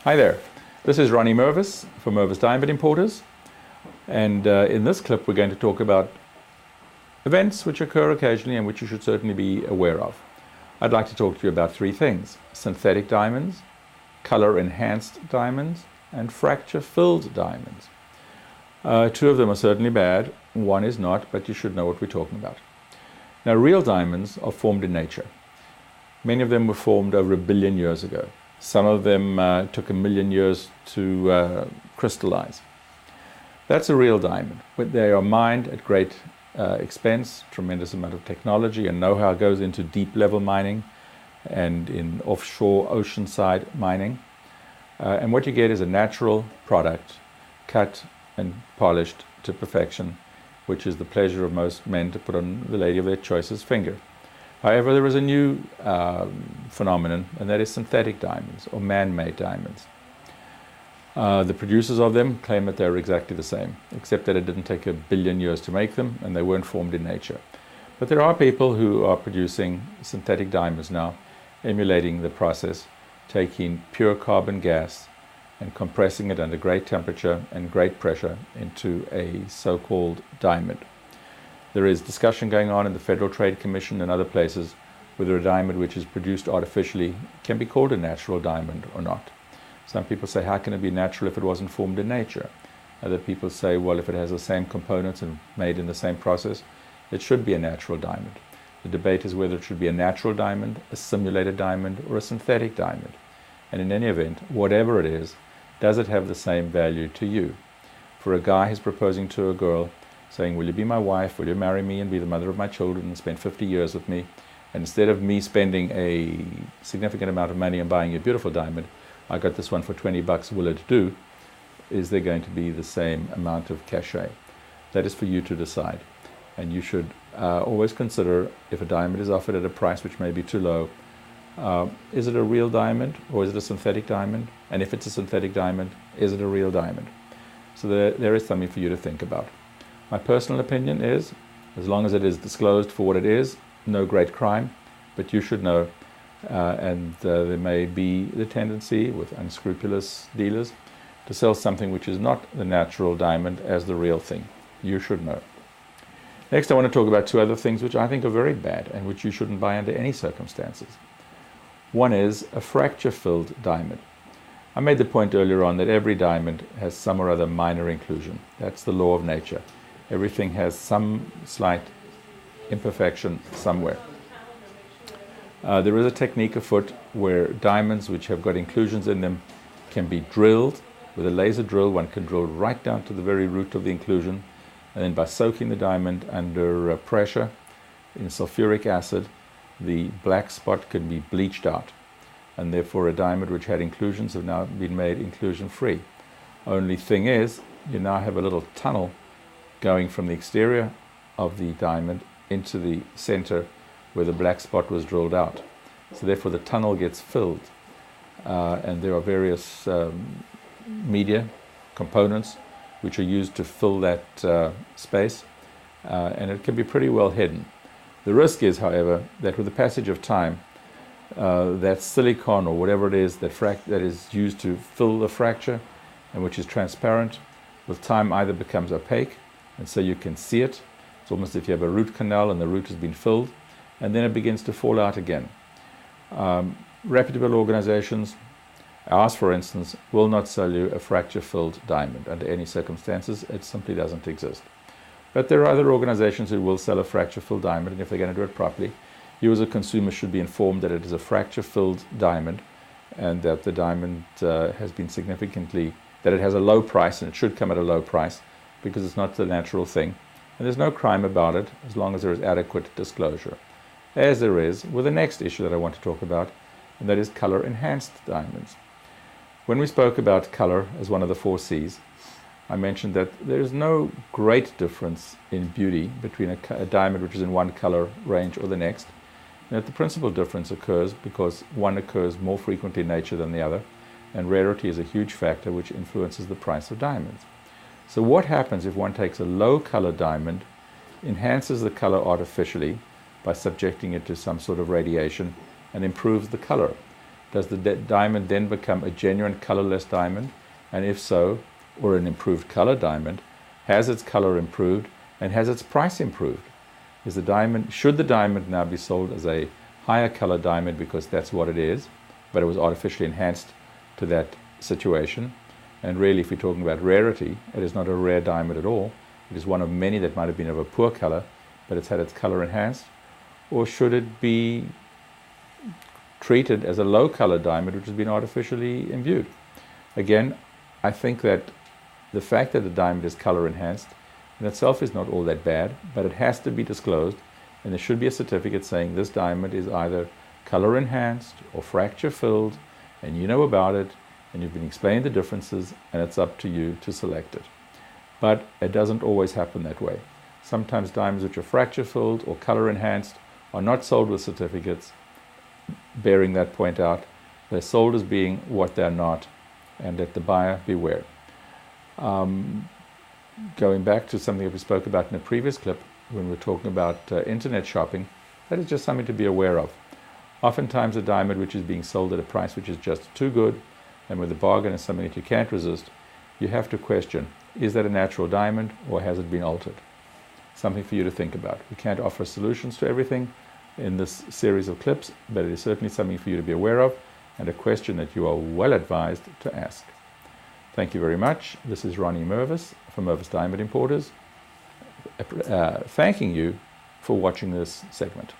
Hi there, this is Ronnie Mervis from Mervis Diamond Importers, and in this clip we're going to talk about events which occur occasionally and which you should certainly be aware of. I'd like to talk to you about three things: synthetic diamonds, color-enhanced diamonds, and fracture-filled diamonds. Two of them are certainly bad, one is not, but you should know what we're talking about. Now, real diamonds are formed in nature. Many of them were formed over 1 billion years ago. Some of them took 1 million years to crystallize. That's a real diamond. But they are mined at great expense. Tremendous amount of technology and know-how goes into deep level mining and in offshore oceanside mining. And what you get is a natural product, cut and polished to perfection, which is the pleasure of most men to put on the lady of their choice's finger. However, there is a new phenomenon, and that is synthetic diamonds or man-made diamonds. The producers of them claim that they're exactly the same, except that it didn't take 1 billion years to make them, and they weren't formed in nature. But there are people who are producing synthetic diamonds now, emulating the process, taking pure carbon gas and compressing it under great temperature and great pressure into a so-called diamond. There is discussion going on in the Federal Trade Commission and other places whether a diamond which is produced artificially can be called a natural diamond or not. Some people say, how can it be natural if it wasn't formed in nature? Other people say, well, if it has the same components and made in the same process, it should be a natural diamond. The debate is whether it should be a natural diamond, a simulated diamond, or a synthetic diamond. And in any event, whatever it is, does it have the same value to you? For a guy who's proposing to a girl, saying, will you be my wife, will you marry me and be the mother of my children and spend 50 years with me? And instead of me spending a significant amount of money and buying you a beautiful diamond, I got this one for 20 bucks, will it do? Is there going to be the same amount of cachet? That is for you to decide. And you should always consider, if a diamond is offered at a price which may be too low, is it a real diamond or is it a synthetic diamond? And if it's a synthetic diamond, is it a real diamond? So there is something for you to think about. My personal opinion is, as long as it is disclosed for what it is, no great crime, but you should know. And there may be the tendency with unscrupulous dealers to sell something which is not the natural diamond as the real thing. You should know. Next, I want to talk about two other things which I think are very bad and which you shouldn't buy under any circumstances. One is a fracture-filled diamond. I made the point earlier on that every diamond has some or other minor inclusion. That's the law of nature. Everything has some slight imperfection somewhere. There is a technique afoot where diamonds which have got inclusions in them can be drilled. With a laser drill, one can drill right down to the very root of the inclusion, and then by soaking the diamond under pressure in sulfuric acid, the black spot can be bleached out, and therefore a diamond which had inclusions have now been made inclusion-free. Only thing is, you now have a little tunnel going from the exterior of the diamond into the center where the black spot was drilled out. So therefore the tunnel gets filled, and there are various media components which are used to fill that space, and it can be pretty well hidden. The risk is, however, that with the passage of time, that silicon or whatever it is that is used to fill the fracture and which is transparent, with time either becomes opaque, and so you can see it. It's almost as if you have a root canal and the root has been filled, and then it begins to fall out again. Reputable organizations, ours for instance, will not sell you a fracture-filled diamond under any circumstances. It simply doesn't exist. But there are other organizations who will sell a fracture-filled diamond, and if they're going to do it properly, you as a consumer should be informed that it is a fracture-filled diamond and that the diamond has been significantly, that it has a low price and it should come at a low price because it's not the natural thing. And there's no crime about it as long as there is adequate disclosure, as there is with the next issue that I want to talk about, and that is color-enhanced diamonds. When we spoke about color as one of the 4 C's, I mentioned that there's no great difference in beauty between a diamond which is in one color range or the next. And that the principal difference occurs because one occurs more frequently in nature than the other, and rarity is a huge factor which influences the price of diamonds. So what happens if one takes a low color diamond, enhances the color artificially by subjecting it to some sort of radiation, and improves the color? Does the diamond then become a genuine colorless diamond? And if so, or an improved color diamond, has its color improved and has its price improved? Should the diamond now be sold as a higher color diamond because that's what it is, but it was artificially enhanced to that situation? And really, if we're talking about rarity, it is not a rare diamond at all. It is one of many that might have been of a poor color, but it's had its color enhanced. Or should it be treated as a low color diamond which has been artificially imbued? Again, I think that the fact that the diamond is color enhanced in itself is not all that bad, but it has to be disclosed, and there should be a certificate saying this diamond is either color enhanced or fracture filled, and you know about it, and you've been explained the differences, and it's up to you to select it. But it doesn't always happen that way. Sometimes diamonds which are fracture filled or color enhanced are not sold with certificates, bearing that point out. They're sold as being what they're not, and let the buyer beware. Going back to something that we spoke about in a previous clip when we were talking about internet shopping, that is just something to be aware of. Oftentimes a diamond which is being sold at a price which is just too good, and with a bargain is something that you can't resist, you have to question, is that a natural diamond or has it been altered? Something for you to think about. We can't offer solutions to everything in this series of clips, but it is certainly something for you to be aware of and a question that you are well advised to ask. Thank you very much. This is Ronnie Mervis from Mervis Diamond Importers, thanking you for watching this segment.